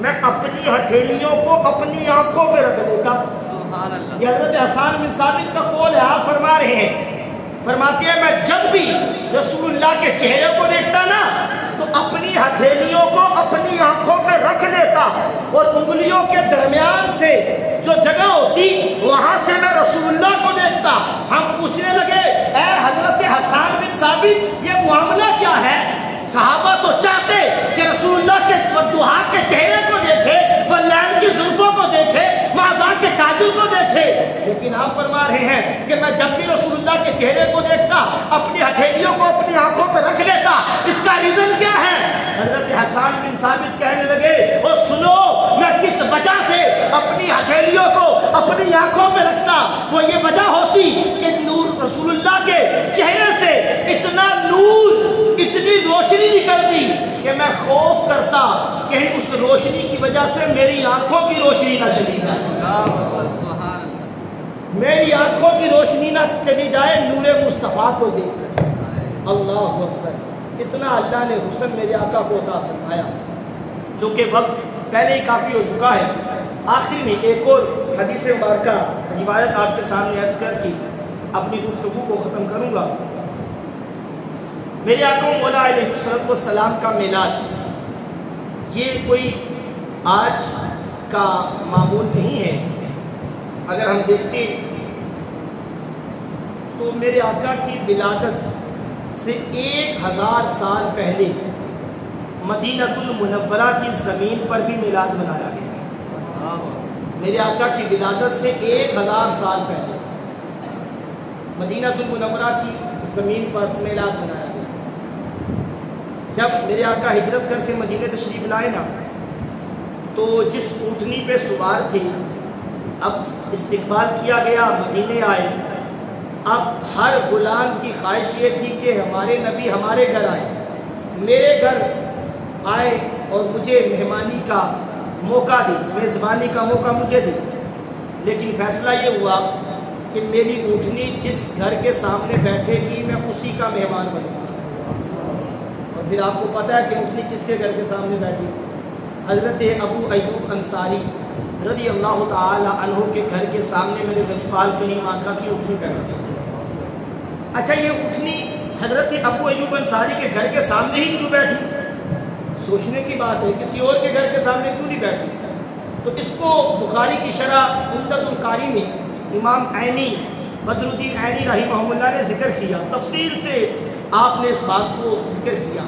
میں اپنی ہتھیلیوں کو اپنی آنکھوں پہ رکھ دیتا. سبحان اللہ. یہ حضرت حسان بن ثابت کا قول ہے. آپ فرما رہے ہیں, فرماتے ہیں میں جب بھی رسول اللہ کے چہرے کو دیکھتا نا تو اپنی ہتھیلیوں کو اپنی آنکھوں پہ رکھ لیتا اور انگلیوں کے درمیان سے جو جگہ ہوتی وہاں سے میں رسول اللہ کو دیکھتا. ہم پوچھنے لگے اے حضرت حسان بن ثابت یہ معاملہ کیا ہے؟ صحابہ تو چاہتے کہ رسول اللہ کے ودعا کے چہرے کو دیکھے, واللین کی زلفوں کو دیکھے, معزان کے کاجل کو دیکھے, لیکن آپ فرما رہے ہیں کہ میں جب بھی رسول اللہ کے چہرے کو دیکھتا اپنی ہتھیلیوں کو اپنی آنکھوں پہ رکھ لیتا. اس کا ریزن کیا ہے؟ حضرت حسان بن ثابت کہنے لگے اور سنو میں کس وجہ سے اپنی ہتھیلیوں کو اپنی آنکھوں پہ رکھتا. وہ یہ وجہ ہوتی کہ نور رسول اللہ کے چہرے سے اتنا نور, اتنی روشنی نکلتی کہ میں خوف کرتا کہیں اس روشنی کی وجہ سے میری آنکھوں کی روشنی نہ چلی جائے, میری آنکھوں کی روشنی نہ چلی جائے نور مصطفیٰ کو دیکھ کر. اللہ اکبر, اتنا اللہ نے حسن میرے آقا کو عطا فرمایا. جو کہ وقت پہلے ہی کافی ہو چکا ہے, آخر میں ایک اور حدیث مبارکہ روایت آپ کے سامنے عرض کر کے اپنی گفتگو کو ختم کروں گا. میرے آقا مولا علیہ السلام کا میلاد یہ کوئی آج کا معمول نہیں ہے. اگر ہم دیکھتے تو میرے آقا کی ولادت سے 1000 سال پہلے مدینۃ المنورہ کی زمین پر بھی میلاد منایا گیا. میرے آقا کی ولادت سے 1000 سال پہلے مدینۃ المنورہ کی زمین پر میلاد منایا گیا. جب میرے آقا ہجرت کر کے مدینہ تشریف لائے نا تو جس اونٹنی پہ سوار تھے, اب استقبال کیا گیا, مدینے آئے. اب ہر غلام کی خواہش یہ تھی کہ ہمارے نبی ہمارے گھر آئے, میرے گھر آئے اور مجھے مہمانی کا موقع دے, میزبانی کا موقع مجھے دے. لیکن فیصلہ یہ ہوا کہ میری اونٹنی جس گھر کے سامنے بیٹھے گی میں اسی کا مہمان بنوں. اور پھر آپ کو پتہ ہے کہ اونٹنی کس کے گھر کے سامنے بیٹھی؟ حضرت ابو ایوب انصاری رضی اللہ تعالی عنہ کے گھر کے سامنے میرے لجپال کریم آقا کی اونٹنی بیٹھی. اچھا, یہ اونٹنی حضرت ابو ایوب انصاری کے گھر کے سامنے ہی کیوں بیٹھی؟ سوچنے کی بات ہے, کسی اور کے گھر کے سامنے کیوں نہیں بیٹھی؟ تو اس کو بخاری کی شرح عمدۃ القاری میں امام عینی بدر الدین عینی رحمہ اللہ نے ذکر کیا, تفصیل سے آپ نے اس بات کو ذکر کیا.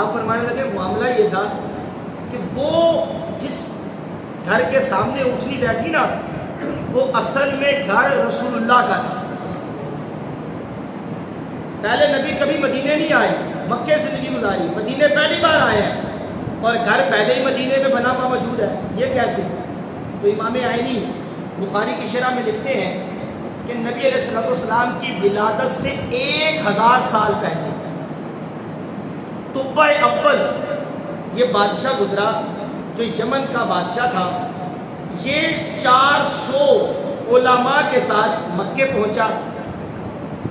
آپ فرمانے لگے معاملہ یہ تھا کہ وہ جس گھر کے سامنے اونٹنی بیٹھی نا وہ اصل میں گھر رسول اللہ کا تھا. پہلے نبی کبھی مدینے نہیں آئے, مکے سے زندگی گزاری, مدینے پہلی بار آئے ہیں اور گھر پہلے ہی مدینے میں بنا ہوا موجود ہے. یہ کیسے؟ تو امام عینی بخاری کی شرح میں لکھتے ہیں کہ نبی علیہ السلام کی ولادت سے 1000 سال پہلے طبع اول یہ بادشاہ گزرا جو یمن کا بادشاہ تھا. یہ 400 علماء کے ساتھ مکے پہنچا.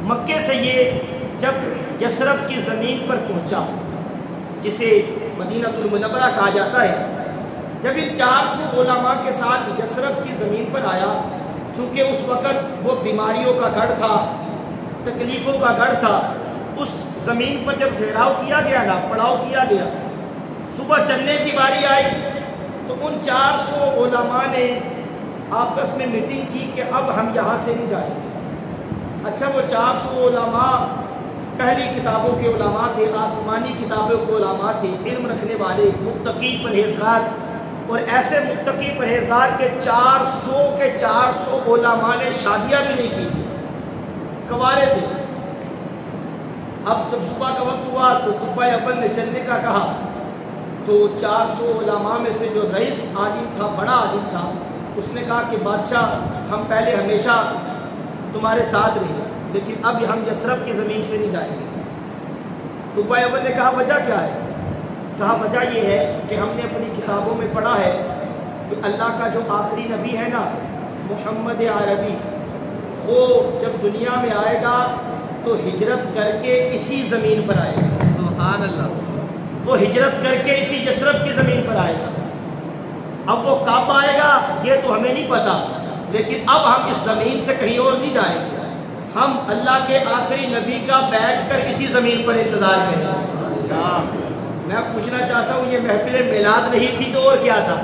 مکے سے یہ جب یثرب کی زمین پر پہنچا جسے مدینہ المنورہ کہا جاتا ہے, جب ان 400 علماء کے ساتھ یثرب کی زمین پر آیا, چونکہ اس وقت وہ بیماریوں کا گڑھ تھا, تکلیفوں کا گڑھ تھا, اس زمین پر جب گھیراؤ کیا گیا نا, پڑاؤ کیا گیا, صبح چلنے کی باری آئی تو ان 400 علماء نے آپس میں میٹنگ کی کہ اب ہم یہاں سے نہیں جائیں گے. اچھا, وہ 400 علماء پہلی کتابوں کے علماء تھے, آسمانی کتابوں کے علماء تھے, علم رکھنے والے, متقی پرہیزگار, اور ایسے متقی پرہیزگار کے 400 کے 400 علماء نے شادیاں بھی نہیں کی تھی, کنوارے تھے. اب جب صبح کا وقت ہوا تو طبع اول نے چلنے کا کہا تو 400 علماء میں سے جو رئیس عالم تھا, بڑا عالم تھا, اس نے کہا کہ بادشاہ ہم پہلے ہمیشہ تمہارے ساتھ رہے لیکن اب ہم یثرب کی زمین سے نہیں جائیں گے. تبا اول نے کہا وجہ کیا ہے؟ کہا وجہ یہ ہے کہ ہم نے اپنی کتابوں میں پڑھا ہے کہ اللہ کا جو آخری نبی ہے نا محمد عربی، وہ جب دنیا میں آئے گا تو ہجرت کر کے اسی زمین پر آئے گا۔ سبحان اللہ۔ وہ ہجرت کر کے اسی یثرب کی زمین پر آئے گا۔ اب وہ کب آئے گا یہ تو ہمیں نہیں پتا، لیکن اب ہم اس زمین سے کہیں اور نہیں جائیں گے، ہم اللہ کے آخری نبی کا بیٹھ کر اسی زمین پر انتظار کریں گے۔ میں پوچھنا چاہتا ہوں یہ محفل میلاد نہیں تھی تو اور کیا تھا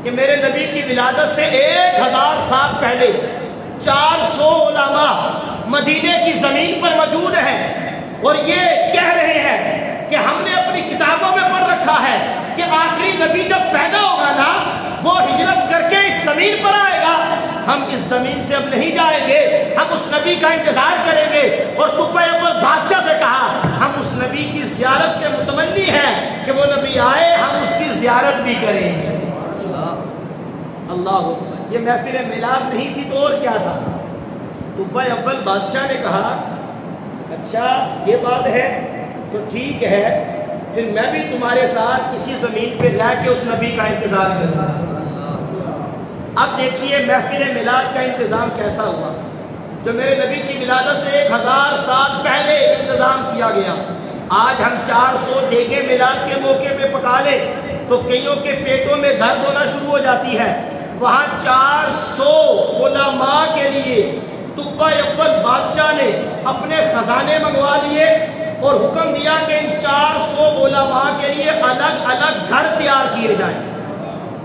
کہ میرے نبی کی ولادت سے 1000 سال پہلے 400 علماء مدینے کی زمین پر موجود ہیں اور یہ کہہ رہے ہیں کہ ہم نے اپنی کتابوں میں پڑھ رکھا ہے کہ آخری نبی جب پیدا ہوگا نا وہ ہجرت کر کے اس زمین پر آئے گا، ہم اس زمین سے اب نہیں جائیں گے، ہم اس نبی کا انتظار کریں گے۔ اور تبا اول بادشاہ سے کہا ہم اس نبی کی زیارت کے متمنی ہیں کہ وہ نبی آئے، ہم اس کی زیارت بھی کریں گے۔ اللہ اکبر۔ یہ محفل میلاد نہیں تھی تو اور کیا تھا؟ تبا اول بادشاہ نے کہا اچھا یہ بات ہے تو ٹھیک ہے، پھر میں بھی تمہارے ساتھ اسی زمین پہ رہ کے اس نبی کا انتظار کروں گا۔ اب دیکھیے محفل میلاد کا انتظام کیسا ہوا، جو میرے نبی کی ولادت سے 1000 سال پہلے انتظام کیا گیا۔ آج ہم 400 دیگیں میلاد کے موقع پہ پکا لیں تو کئیوں کے پیٹوں میں درد ہونا شروع ہو جاتی ہے، وہاں 400 علماء کے لیے تبا اول بادشاہ نے اپنے خزانے منگوا لیے اور حکم دیا کہ ان 400 علماء کے لیے الگ الگ گھر تیار کیے جائیں۔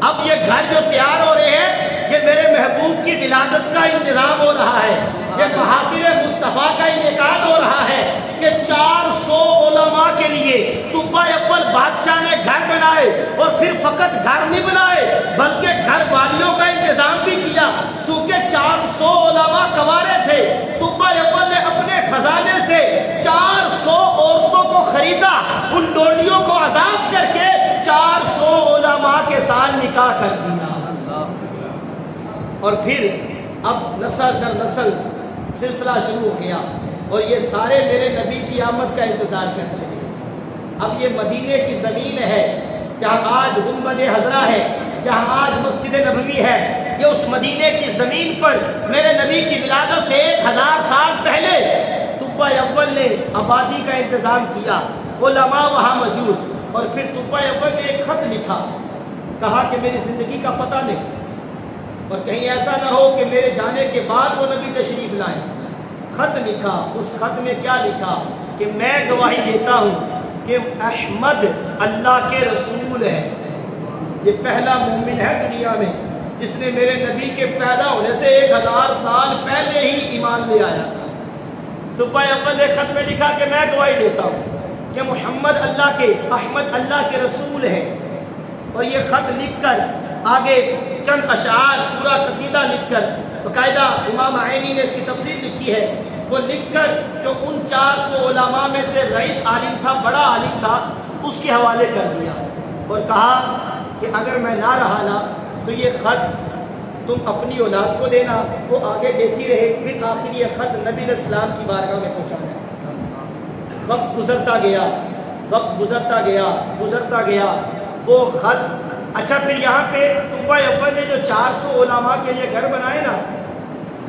اب یہ گھر جو تیار ہو رہے ہیں یہ میرے محبوب کی ولادت کا انتظام ہو رہا ہے، یہ محافل مصطفیٰ کا انعقاد ہو رہا ہے کہ 400 علماء کے لیے تبا اول بادشاہ نے گھر بنائے، اور پھر فقط گھر نہیں بنائے بلکہ گھر والیوں کا انتظام بھی کیا، چونکہ 400 علماء کنوارے تھے۔ تبا اول نے اپنے خزانے سے 400 عورتوں کو خریدا، ان ڈولیوں کو آزاد کر کے 400 علماء کے ساتھ نکاح کر دیا، اور پھر اب نسل در نسل سلسلہ شروع ہو گیا، اور یہ سارے میرے نبی کی آمد کا انتظار کرتے ہیں۔ اب یہ مدینے کی زمین ہے جہاں آج گنبد خضرا ہے، جہاں آج مسجد نبوی ہے، یہ اس مدینے کی زمین پر میرے نبی کی ولادت سے 1000 سال پہلے تبا اول نے آبادی کا انتظام کیا، علماء وہاں موجود۔ اور پھر تبا اول نے ایک خط لکھا، کہا کہ میری زندگی کا پتہ نہیں اور کہیں ایسا نہ ہو کہ میرے جانے کے بعد وہ نبی تشریف لائیں۔ خط لکھا، اس خط میں کیا لکھا کہ میں گواہی دیتا ہوں کہ احمد اللہ کے رسول ہے، یہ پہلا مومن ہے دنیا میں جس نے میرے نبی کے پیدا ہونے سے 1000 سال پہلے ہی ایمان لے آیا تھا۔ تبا اول نے خط میں لکھا کہ میں گواہی دیتا ہوں کہ محمد احمد اللہ کے رسول ہے، اور یہ خط لکھ کر آگے چند اشعار پورا قصیدہ لکھ کر باقاعدہ امام عینی نے اس کی تفسیر لکھی ہے، وہ لکھ کر جو ان 400 علماء میں سے رئیس عالم تھا، بڑا عالم تھا، اس کے حوالے کر دیا اور کہا کہ اگر میں نہ رہا نا تو یہ خط تم اپنی اولاد کو دینا، وہ آگے دیتی رہے۔ پھر آخر یہ خط نبی علیہ السلام کی بارگاہ میں پہنچا ہے۔ وقت گزرتا گیا وہ خط، اچھا پھر یہاں پہ تبا اول نے جو 400 علماء کے لیے گھر بنائے نا،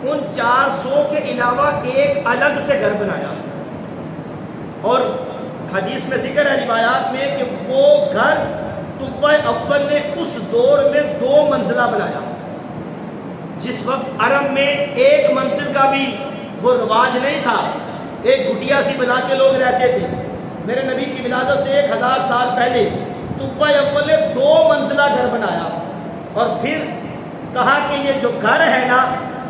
ان 400 کے علاوہ ایک الگ سے گھر بنایا، اور حدیث میں ذکر ہے روایات میں کہ وہ گھر تبا اول نے اس دور میں 2 منزلہ بنایا، جس وقت عرب میں 1 منزل کا بھی وہ رواج نہیں تھا، ایک گٹیا سی بنا کے لوگ رہتے تھے۔ میرے نبی کی ولادت سے 1000 سال پہلے تبا اول نے 2 منزلہ گھر بنایا، اور پھر کہا کہ یہ جو گھر ہے نا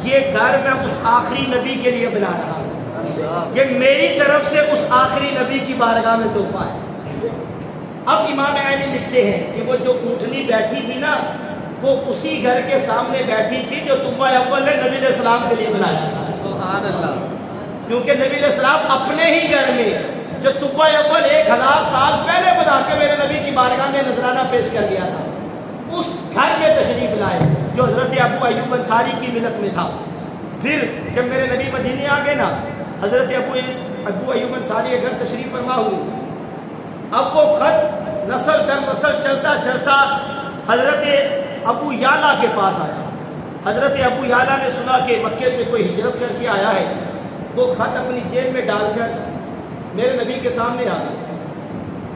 یہ گھر میں اس آخری نبی کے لیے بنا رہا ہوں، یہ میری طرف سے اس آخری نبی کی بارگاہ میں تحفہ ہے۔ اب امام عینی لکھتے ہیں کہ وہ جو اونٹنی بیٹھی تھی نا وہ اسی گھر کے سامنے بیٹھی تھی جو تبا اول نے نبی علیہ السلام کے لیے بنایا تھا۔ سبحان اللہ۔ کیونکہ نبی علیہ السلام اپنے ہی گھر میں جو تبا اول 1000 سال پہلے بنا کے میرے نبی کی بارگاہ میں نذرانہ پیش کر گیا تھا، اس گھر میں تشریف لائے جو حضرت ابو ایوب انصاری کی ملت میں تھا۔ پھر جب میرے نبی مدینے آ گئے نا، حضرت ابو ابو ایوب انصاری کے گھر تشریف فرما ہوئے. اب وہ خط نسل در نسل چلتا چلتا حضرت ابو یعلا کے پاس آیا. حضرت ابو یعلا نے سنا کہ مکے سے کوئی ہجرت کر کے آیا ہے. وہ خط اپنی جیب میں ڈال کر میرے نبی کے سامنے آ گئے.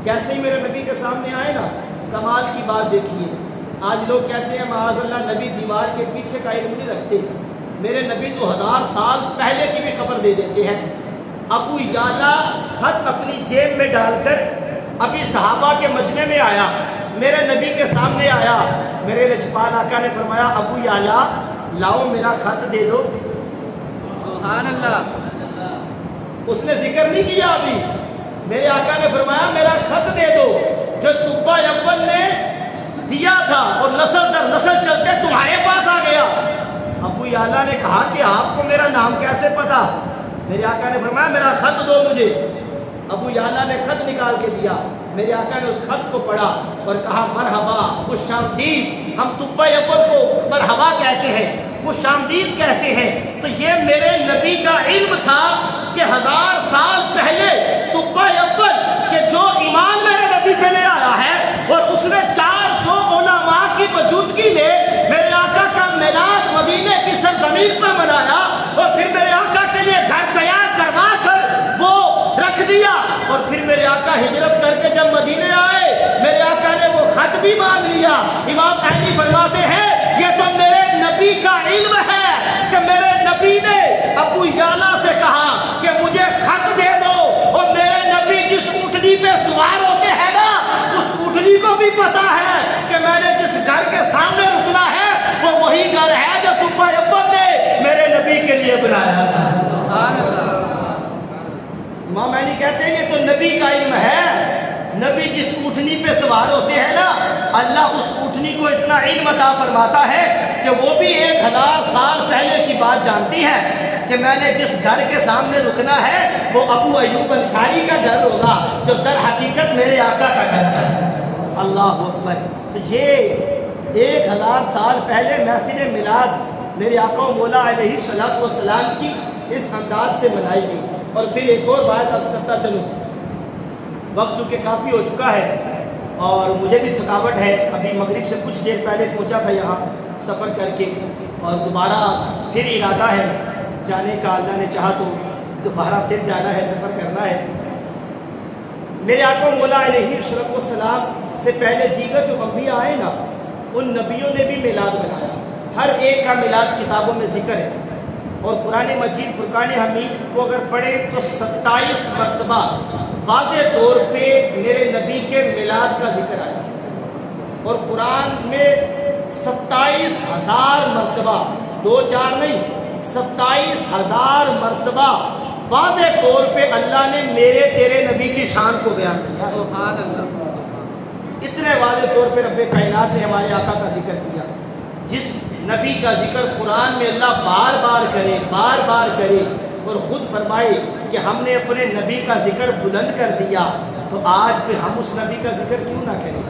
کیسے ہی میرے نبی کے سامنے آئے نا, کمال کی بات دیکھیے. آج لوگ کہتے ہیں معاذ اللہ نبی دیوار کے پیچھے کا علم نہیں رکھتے. میرے نبی تو 1000 سال پہلے کی بھی خبر دے دیتے ہیں. ابو یعلا خط اپنی جیب میں ڈال کر ابھی صحابہ کے مجمع میں آیا, میرے نبی کے سامنے آیا. میرے لجپال آقا نے فرمایا ابو یعلا لاؤ میرا خط دے دو. سبحان اللہ. اس نے ذکر نہیں کیا ابھی. میرے آقا نے فرمایا میرا خط دے دو جو تبا اول نے دیا تھا اور نسل در نسل چلتے تمہارے پاس آ گیا. ابو یعلا نے کہا کہ آپ کو میرا نام کیسے پتا؟ میرے آقا نے فرمایا میرا خط دو مجھے. ابو یعلا نے خط نکال کے دیا. میرے آقا نے اس خط کو پڑھا اور کہا مرحبا, خوش آمدید. ہم تبا اول کو مرحبا کہتے ہیں, خوش آمدید کہتے ہیں. تو یہ میرے نبی کا علم تھا کہ 1000 سال پہلے تبا اول کہ جو ایمان میرے نبی پہ لے آیا ہے اور اس نے 400 علماء کی موجودگی میں میرے آقا کا میلاد مدینے کی سرزمین پر منایا اور پھر میرے آقا کے لیے گھر تیار کروا کر وہ رکھ دیا. اور پھر میرے آقا ہجرت کر کے جب مدینے آئے میرے آقا نے وہ خط بھی مان لیا. امام علی فرماتے ہیں یہ تو میرے نبی کا علم ہے کہ میرے نبی نے ابو یعلا سے کہا کہ مجھے خط دے دو, اور میرے نبی جس اونٹنی پہ سوار ہوتے ہیں نا اس اونٹنی کو بھی پتا ہے کہ میں نے جس گھر کے سامنے رکنا ہے وہ وہی گھر ہے جو تبا اول نے میرے نبی کے لیے بنایا تھا. سبحان اللہ. امام علی کہتے ہیں یہ تو نبی کا علم ہے. نبی جس اونٹنی پہ سوار ہوتے ہیں نا اللہ اس اونٹنی کو اتنا علم عطا فرماتا ہے کہ وہ بھی 1000 سال پہلے کی بات جانتی ہے کہ میں نے جس گھر کے سامنے رکنا ہے وہ ابو ایوب انصاری کا گھر ہوگا جو در حقیقت میرے آقا کا گھر ہے. اللہ اکبر. تو یہ 1000 سال پہلے محفل میلاد میرے آقا و مولا علیہ الصلوۃ والسلام کی اس انداز سے منائی گئی. اور پھر ایک اور بات عرض کرتا چلوں, وقت چونکہ کافی ہو چکا ہے اور مجھے بھی تھکاوٹ ہے. ابھی مغرب سے کچھ دیر پہلے پہنچا تھا یہاں سفر کر کے اور دوبارہ پھر ارادہ ہے جانے کا. اللہ نے چاہا تو دوبارہ پھر جانا ہے, سفر کرنا ہے. میرے آقا مولا علیہ الصلوۃ والسلام سے پہلے دیگر جو انبیاء آئے نا ان نبیوں نے بھی میلاد بنایا. ہر ایک کا میلاد کتابوں میں ذکر ہے اور قرآن مجید فرقان حمید کو اگر پڑھے تو 27 مرتبہ واضح طور پہ میرے نبی کے میلاد کا ذکر آیا اور قرآن میں 27,000 مرتبہ 2-4 نہیں 27,000 مرتبہ واضح طور پہ اللہ نے میرے تیرے نبی کی شان کو بیان کیا. سبحان اللہ. اتنے واضح طور پہ رب کائنات نے ہمارے آقا کا ذکر کیا. جس نبی کا ذکر قرآن میں اللہ بار بار کرے اور خود فرمائے کہ ہم نے اپنے نبی کا ذکر بلند کر دیا, تو آج پھر ہم اس نبی کا ذکر کیوں نہ کریں.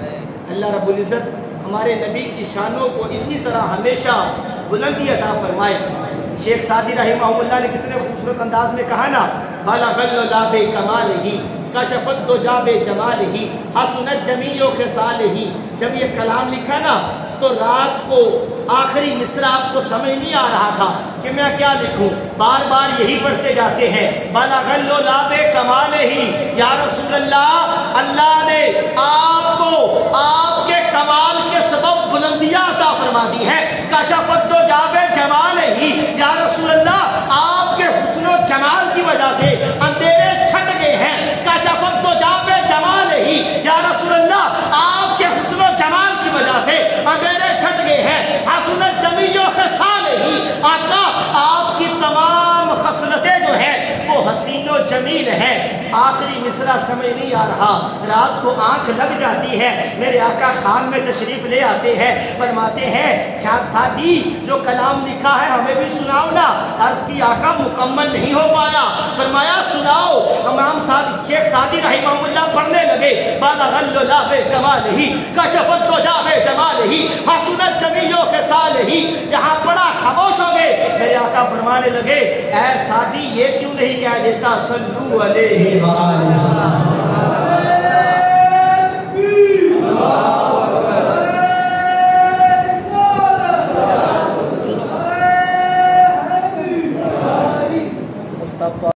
اللہ رب العزت ہمارے نبی کی شانوں کو اسی طرح ہمیشہ بلندی عطا فرمائے. شیخ سعدی رحمہ اللہ نے کتنے خوبصورت انداز میں کہا نا بالغ اللّٰہ بکمالہ کشفت دجیٰ بجمالہ حسنت جمیع خصالہ. جب یہ کلام لکھا نا تو رات کو آخری مصرع آپ کو سمجھ نہیں آ رہا تھا کہ میں کیا لکھوں, بار بار یہی پڑھتے جاتے ہیں بالغ اللّٰہ بکمالہ. یا رسول اللہ, اللہ نے آپ کو آپ کے کمال کے سبب بلندیاں عطا فرما دی ہے. کشفت دجیٰ بجمالہ. یا رسول اللہ آپ کے حسن و جمال کی وجہ سے اندھیرے چھٹ گئے ہیں. کشفت دجیٰ بجمالہ. یا رسول اللہ آپ کے حسن و جمال کی وجہ سے اندھیرے چھٹ گئے ہیں. حسنت جمیع خصالہ. آقا آپ کی تمام خصلتیں جو ہیں وہ حسین و جمیل ہیں. آخری مصرع سمجھ نہیں آ رہا, رات کو آنکھ لگ جاتی ہے. میرے آقا خان میں تشریف لے آتے ہیں, فرماتے ہیں شاہ سعدی جو کلام لکھا ہے ہمیں بھی سناؤ نا. عرض کی آقا مکمل نہیں ہو پایا. فرمایا سناؤ. امام صاحب شیخ سعدی رحمہ اللہ پڑھنے لگے لگے بالغ الللا بے کمال ہی کشفت تو جا بے جمال ہی حسنت جمیعوں کے سال ہی یہاں پڑا خاموش ہو گئے. میرے آقا فرمانے لگے اے سادی یہ کیوں نہیں کہہ دیتا صلو علیہ وآلہ